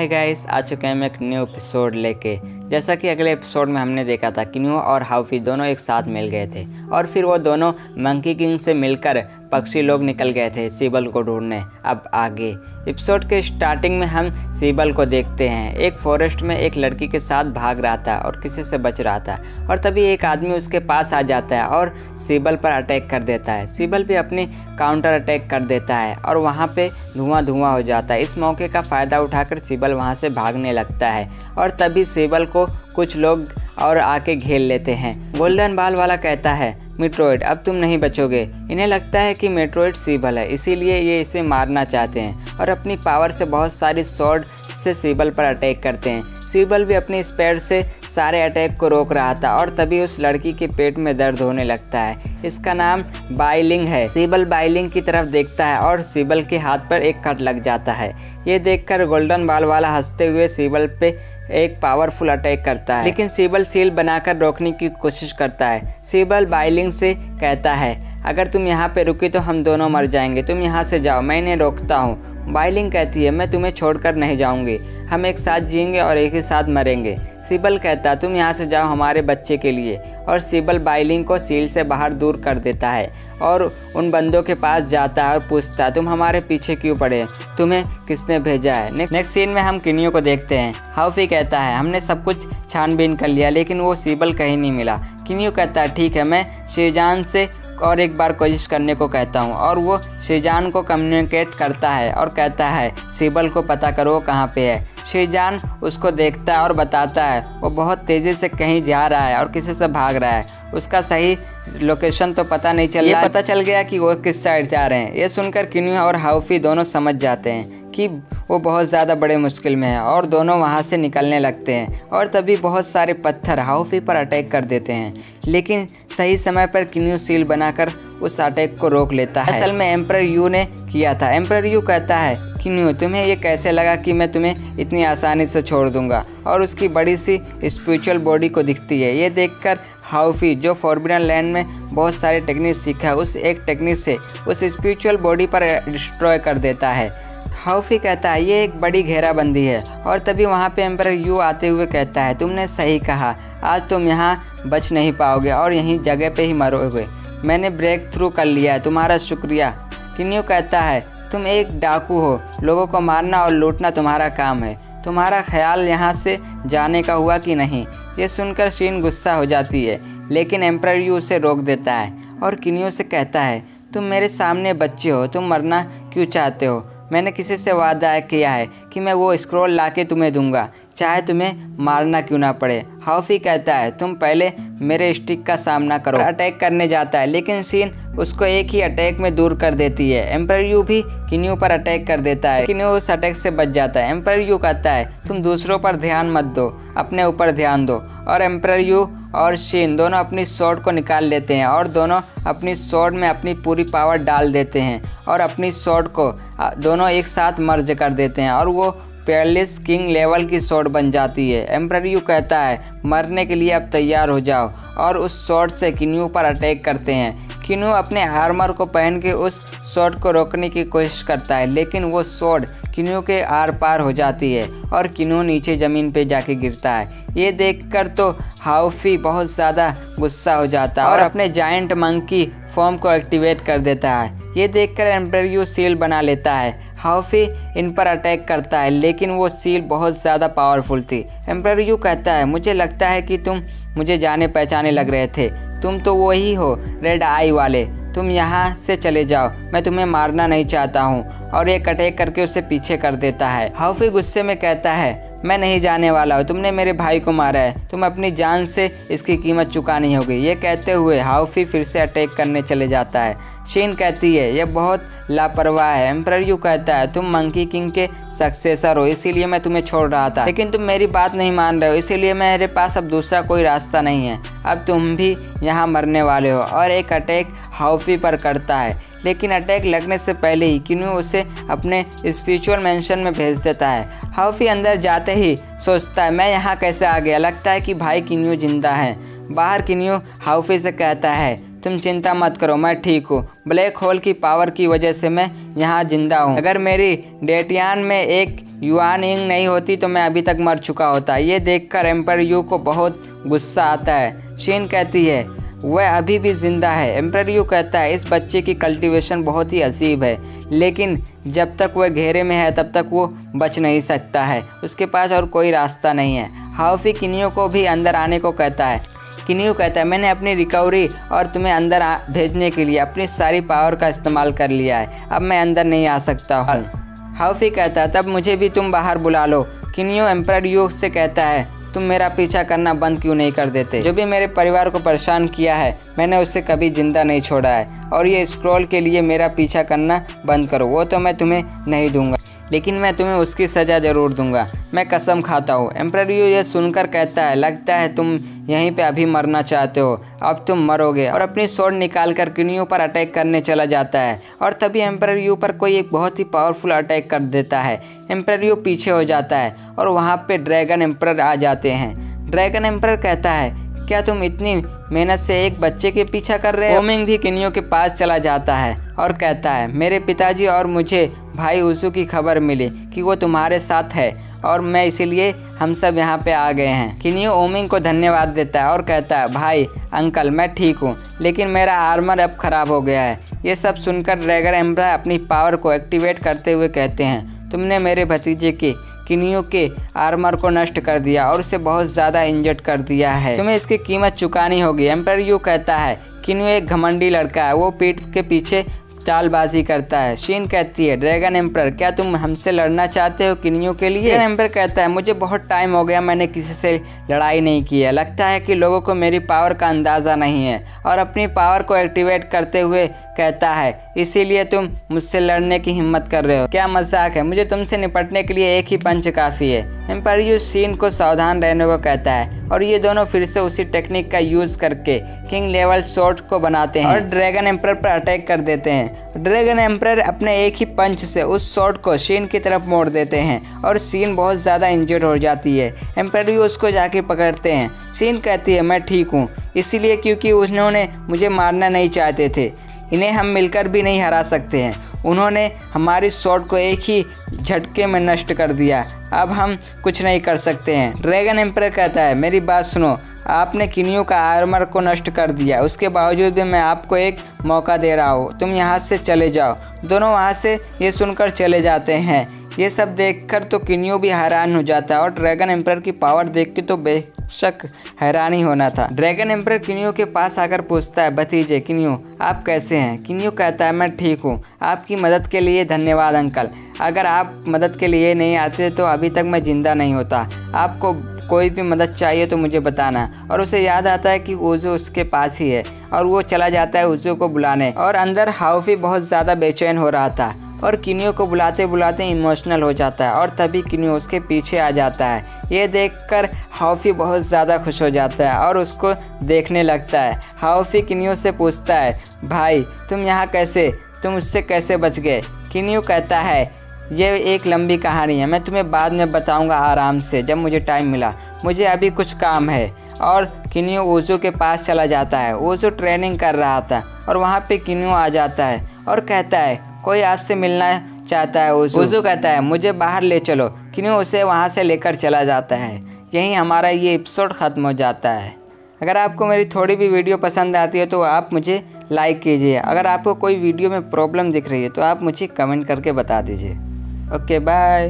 Hi guys, आ चुके हैं हम एक न्यू एपिसोड लेके। जैसा कि अगले एपिसोड में हमने देखा था किन्यू और हाउफी दोनों एक साथ मिल गए थे और फिर वो दोनों मंकी किंग से मिलकर पक्षी लोग निकल गए थे सीबल को ढूंढने। अब आगे एपिसोड के स्टार्टिंग में हम सीबल को देखते हैं। एक फॉरेस्ट में एक लड़की के साथ भाग रहा था और किसी से बच रहा था और तभी एक आदमी उसके पास आ जाता है और सीबल पर अटैक कर देता है। सीबल भी अपनी काउंटर अटैक कर देता है और वहाँ पे धुआं हो जाता है। इस मौके का फ़ायदा उठाकर सीबल वहाँ से भागने लगता है और तभी सीबल को कुछ लोग और आके घेर लेते हैं। गोल्डन बाल वाला कहता है, मेट्रोइड अब तुम नहीं बचोगे। इन्हें लगता है कि मेट्रोइड सीबल है, इसीलिए ये इसे मारना चाहते हैं और अपनी पावर से बहुत सारी स्वॉर्ड से सीबल पर अटैक करते हैं। सीबल भी अपनी स्पीड से सारे अटैक को रोक रहा था और तभी उस लड़की के पेट में दर्द होने लगता है। इसका नाम बाइलिंग है। सीबल बाइलिंग की तरफ देखता है और सीबल के हाथ पर एक कट लग जाता है। ये देखकर गोल्डन बाल वाला हंसते हुए सीबल पे एक पावरफुल अटैक करता है, लेकिन सीबल सील बनाकर रोकने की कोशिश करता है। सीबल बाइलिंग से कहता है, अगर तुम यहाँ पे रुकी तो हम दोनों मर जाएंगे, तुम यहाँ से जाओ, मैं इन्हें रोकता हूँ। बाइलिंग कहती है, मैं तुम्हें छोड़कर नहीं जाऊंगी, हम एक साथ जिएंगे और एक ही साथ मरेंगे। सीबल कहता है, तुम यहाँ से जाओ हमारे बच्चे के लिए, और सीबल बाइलिंग को सील से बाहर दूर कर देता है और उन बंदों के पास जाता है और पूछता है, तुम हमारे पीछे क्यों पड़े, तुम्हें किसने भेजा है। नेक्स्ट सीन में हम किन्यू को देखते हैं। हाउफी कहता है, हमने सब कुछ छानबीन कर लिया लेकिन वो सीबल कहीं नहीं मिला। किन्यू कहता है, ठीक है, मैं शेजान से और एक बार कोशिश करने को कहता हूँ और वो शेजान को कम्युनिकेट करता है और कहता है, सीबल को पता करो कहाँ पे है। शेजान उसको देखता है और बताता है वो बहुत तेज़ी से कहीं जा रहा है और किसी से भाग रहा है। उसका सही लोकेशन तो पता नहीं चल रहा है। पता चल गया कि वो किस साइड जा रहे हैं। ये सुनकर किन्यू और हाउफी दोनों समझ जाते हैं कि वो बहुत ज़्यादा बड़े मुश्किल में है और दोनों वहाँ से निकलने लगते हैं और तभी बहुत सारे पत्थर हाउफी पर अटैक कर देते हैं, लेकिन सही समय पर किन्यू सील बनाकर उस अटैक को रोक लेता है। असल में एम्परर यू ने किया था। एम्परर यू कहता है, किन्यू तुम्हें ये कैसे लगा कि मैं तुम्हें इतनी आसानी से छोड़ दूंगा, और उसकी बड़ी सी स्पिरिचुअल बॉडी को दिखती है। ये देखकर हाउफी, जो फॉरबिडन लैंड में बहुत सारे टेक्निक सीखा है, उस एक टेक्निक से उस स्पिरिचुअल बॉडी पर डिस्ट्रॉय कर देता है। हाउफी कहता है, ये एक बड़ी घेराबंदी है, और तभी वहाँ पे एम्परर यू आते हुए कहता है, तुमने सही कहा, आज तुम यहाँ बच नहीं पाओगे और यहीं जगह पे ही मरोगे। मैंने ब्रेक थ्रू कर लिया है, तुम्हारा शुक्रिया। किन्यू कहता है, तुम एक डाकू हो, लोगों को मारना और लूटना तुम्हारा काम है, तुम्हारा ख्याल यहाँ से जाने का हुआ कि नहीं। ये सुनकर शीन गुस्सा हो जाती है, लेकिन एम्परर यू उसे रोक देता है और किन्यू से कहता है, तुम मेरे सामने बच्चे हो, तुम मरना क्यों चाहते हो। मैंने किसी से वादा किया है कि मैं वो स्क्रॉल लाके तुम्हें दूंगा, चाहे तुम्हें मारना क्यों ना पड़े। हाउफी कहता है, तुम पहले मेरे स्टिक का सामना करो। अटैक करने जाता है, लेकिन सीन उसको एक ही अटैक में दूर कर देती है। एम्परर यू भी किन्यू पर अटैक कर देता है, किन्यू उस अटैक से बच जाता है। एम्परर यू कहता है, तुम दूसरों पर ध्यान मत दो, अपने ऊपर ध्यान दो। और एम्परर यू और शीन दोनों अपनी स्वॉर्ड को निकाल लेते हैं और दोनों अपनी स्वॉर्ड में अपनी पूरी पावर डाल देते हैं और अपनी स्वॉर्ड को दोनों एक साथ मर्ज कर देते हैं और वो पेयरलेस किंग लेवल की स्वॉर्ड बन जाती है। एम्परर यू कहता है, मरने के लिए अब तैयार हो जाओ, और उस स्वॉर्ड से किन्यू पर अटैक करते हैं। किन्यू अपने आर्मर को पहन के उस स्वॉर्ड को रोकने की कोशिश करता है, लेकिन वो स्वॉर्ड किन्यू के आर पार हो जाती है और किन्यू नीचे ज़मीन पे जाके गिरता है। ये देखकर तो हाउफी बहुत ज़्यादा गुस्सा हो जाता है और अपने जायंट मंकी फॉर्म को एक्टिवेट कर देता है। ये देखकर एम्परर यू सील बना लेता है। हाउफी इन पर अटैक करता है, लेकिन वो सील बहुत ज़्यादा पावरफुल थी। एम्परर यू कहता है, मुझे लगता है कि तुम मुझे जाने पहचाने लग रहे थे, तुम तो वही हो रेड आई वाले, तुम यहाँ से चले जाओ, मैं तुम्हें मारना नहीं चाहता हूँ। और एक अटैक करके उसे पीछे कर देता है। हाउफी गुस्से में कहता है, मैं नहीं जाने वाला हूँ, तुमने मेरे भाई को मारा है, तुम अपनी जान से इसकी कीमत चुकानी होगी। ये कहते हुए हाउफी फिर से अटैक करने चले जाता है। शीन कहती है, यह बहुत लापरवाह है। एम्परर यू कहता है, तुम मंकी किंग के सक्सेसर हो, इसीलिए मैं तुम्हें छोड़ रहा था, लेकिन तुम मेरी बात नहीं मान रहे हो, इसीलिए मेरे पास अब दूसरा कोई रास्ता नहीं है, अब तुम भी यहाँ मरने वाले हो। और एक अटैक हाउफी पर करता है, लेकिन अटैक लगने से पहले ही किन्यू उसे अपने स्पिरिचुअल मैंशन में भेज देता है। हाउफी अंदर जाते ही सोचता है, मैं यहाँ कैसे आ गया, लगता है कि भाई किन्यू जिंदा है। बाहर किन्यू हाउफी से कहता है, तुम चिंता मत करो, मैं ठीक हूँ। ब्लैक होल की पावर की वजह से मैं यहाँ जिंदा हूँ। अगर मेरी डेटियान में एक युआन इंग नहीं होती तो मैं अभी तक मर चुका होता। ये देखकर एम्पर यू को बहुत गुस्सा आता है। शीन कहती है वह अभी भी जिंदा है। एम्पर यू कहता है इस बच्चे की कल्टीवेशन बहुत ही अजीब है, लेकिन जब तक वह घेरे में है तब तक वो बच नहीं सकता है, उसके पास और कोई रास्ता नहीं है। हाउफी किन्यू को भी अंदर आने को कहता है। किन्यू कहता है मैंने अपनी रिकवरी और तुम्हें अंदर भेजने के लिए अपनी सारी पावर का इस्तेमाल कर लिया है, अब मैं अंदर नहीं आ सकता हूँ। हाउफी कहता है तब मुझे भी तुम बाहर बुला लो। किन्यू एम्पर यू से कहता है तुम मेरा पीछा करना बंद क्यों नहीं कर देते? जो भी मेरे परिवार को परेशान किया है मैंने उसे कभी जिंदा नहीं छोड़ा है, और ये स्क्रॉल के लिए मेरा पीछा करना बंद करो। वो तो मैं तुम्हें नहीं दूंगा, लेकिन मैं तुम्हें उसकी सज़ा ज़रूर दूंगा, मैं कसम खाता हूँ। एम्पर यू ये सुनकर कहता है लगता है तुम यहीं पे अभी मरना चाहते हो, अब तुम मरोगे, और अपनी स्वॉर्ड निकालकर किन्यू पर अटैक करने चला जाता है। और तभी एम्पर यू पर कोई एक बहुत ही पावरफुल अटैक कर देता है। एम्पर यू पीछे हो जाता है और वहाँ पे ड्रैगन एम्पर आ जाते हैं। ड्रैगन एम्पर कहता है क्या तुम इतनी मेहनत से एक बच्चे के पीछा कर रहे हो? ओमिंग भी किन्यू के पास चला जाता है और कहता है मेरे पिताजी और मुझे भाई उसू की खबर मिली कि वो तुम्हारे साथ है, और मैं इसीलिए हम सब यहाँ पे आ गए हैं। किन्यू ओमिंग को धन्यवाद देता है और कहता है भाई अंकल मैं ठीक हूँ, लेकिन मेरा आर्मर अब ख़राब हो गया है। ये सब सुनकर ड्रैगन एम्पर अपनी पावर को एक्टिवेट करते हुए कहते हैं तुमने मेरे भतीजे के किन्यू के आर्मर को नष्ट कर दिया और उसे बहुत ज़्यादा इंजर्ड कर दिया है, तुम्हें इसकी कीमत चुकानी होगी। एम्पर यू कहता है किन्यू एक घमंडी लड़का है, वो पीठ के पीछे चालबाजी करता है। शीन कहती है ड्रैगन एम्पर क्या तुम हमसे लड़ना चाहते हो किन्यू के लिए? ड्रैगन एम्पर कहता है मुझे बहुत टाइम हो गया मैंने किसी से लड़ाई नहीं की है, लगता है कि लोगों को मेरी पावर का अंदाज़ा नहीं है, और अपनी पावर को एक्टिवेट करते हुए कहता है इसीलिए तुम मुझसे लड़ने की हिम्मत कर रहे हो? क्या मजाक है, मुझे तुमसे निपटने के लिए एक ही पंच काफ़ी है। एम्पर यू शीन को सावधान रहने को कहता है और ये दोनों फिर से उसी टेक्निक का यूज़ करके किंग लेवल स्वॉर्ड को बनाते हैं और ड्रैगन एम्पर पर अटैक कर देते हैं। ड्रैगन एम्पर अपने एक ही पंच से उस स्वॉर्ड को शीन की तरफ मोड़ देते हैं और शीन बहुत ज़्यादा इंजर्ड हो जाती है। एम्पर यू उसको जाके पकड़ते हैं। शीन कहती है मैं ठीक हूँ, इसीलिए क्योंकि उन्होंने मुझे मारना नहीं चाहते थे, इन्हें हम मिलकर भी नहीं हरा सकते हैं, उन्होंने हमारी स्वॉर्ड को एक ही झटके में नष्ट कर दिया, अब हम कुछ नहीं कर सकते हैं। ड्रैगन एम्पर कहता है मेरी बात सुनो, आपने किन्यू का आर्मर को नष्ट कर दिया, उसके बावजूद भी मैं आपको एक मौका दे रहा हूँ, तुम यहाँ से चले जाओ। दोनों वहाँ से ये सुनकर चले जाते हैं। ये सब देखकर तो किन्यू भी हैरान हो जाता है और ड्रैगन एम्पर की पावर देख के तो बेशक हैरान ही होना था। ड्रैगन एम्पर किन्यू के पास आकर पूछता है भतीजे किन्यू आप कैसे हैं? किन्यू कहता है मैं ठीक हूँ, आपकी मदद के लिए धन्यवाद अंकल, अगर आप मदद के लिए नहीं आते तो अभी तक मैं ज़िंदा नहीं होता। आपको कोई भी मदद चाहिए तो मुझे बताना। और उसे याद आता है कि उज़ू उसके पास ही है और वो चला जाता है उज़ू को बुलाने। और अंदर हाउफी बहुत ज़्यादा बेचैन हो रहा था और किन्यू को बुलाते बुलाते इमोशनल हो जाता है और तभी किन्यू उसके पीछे आ जाता है। ये देखकर हाउफी बहुत ज़्यादा खुश हो जाता है और उसको देखने लगता है। हाउफी किन्यू से पूछता है भाई तुम यहाँ कैसे, तुम उससे कैसे बच गए? किन्यू कहता है ये एक लंबी कहानी है, मैं तुम्हें बाद में बताऊंगा आराम से जब मुझे टाइम मिला, मुझे अभी कुछ काम है। और किन्यू उज़ू के पास चला जाता है। उज़ू ट्रेनिंग कर रहा था और वहाँ पे किन्यू आ जाता है और कहता है कोई आपसे मिलना चाहता है। उज़ू कहता है मुझे बाहर ले चलो। किन्यू उसे वहाँ से लेकर चला जाता है। यहीं हमारा ये एपिसोड ख़त्म हो जाता है। अगर आपको मेरी थोड़ी भी वीडियो पसंद आती है तो आप मुझे लाइक कीजिए। अगर आपको कोई वीडियो में प्रॉब्लम दिख रही है तो आप मुझे कमेंट करके बता दीजिए। Okay bye.